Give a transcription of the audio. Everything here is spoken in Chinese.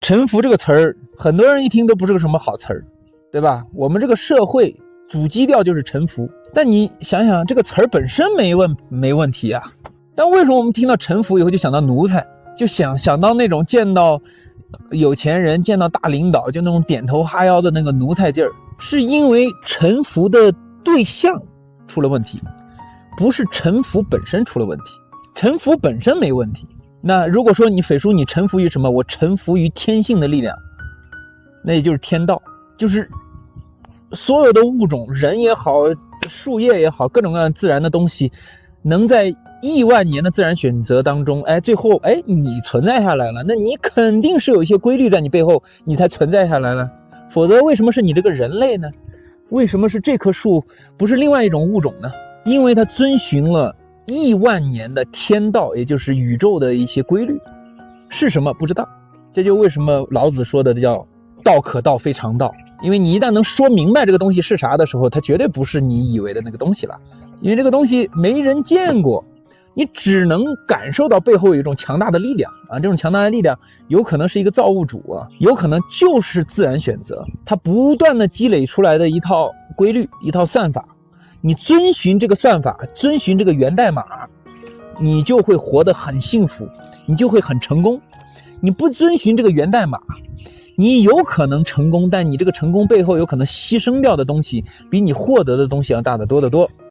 臣服这个词儿，很多人一听都不是个什么好词儿，对吧？我们这个社会主基调就是臣服，但你想想这个词儿本身没问题啊，但为什么我们听到臣服以后就想到奴才，就想到那种见到有钱人、见到大领导就那种点头哈腰的那个奴才劲儿？是因为臣服的对象出了问题，不是臣服本身出了问题。臣服本身没问题，那如果说你斐叔你臣服于什么？我臣服于天性的力量，那也就是天道，就是所有的物种，人也好，树叶也好，各种各样自然的东西，能在亿万年的自然选择当中，最后你存在下来了，那你肯定是有一些规律在你背后，你才存在下来了。否则为什么是你这个人类呢？为什么是这棵树，不是另外一种物种呢？因为它遵循了亿万年的天道，也就是宇宙的一些规律，是什么不知道。这就为什么老子说的叫道可道非常道，因为你一旦能说明白这个东西是啥的时候，它绝对不是你以为的那个东西了，因为这个东西没人见过，你只能感受到背后有一种强大的力量啊！这种强大的力量有可能是一个造物主啊，有可能就是自然选择，它不断的积累出来的一套规律、一套算法。你遵循这个算法，遵循这个源代码，你就会活得很幸福，你就会很成功。你不遵循这个源代码，你有可能成功，但你这个成功背后有可能牺牲掉的东西比你获得的东西要大得多得多。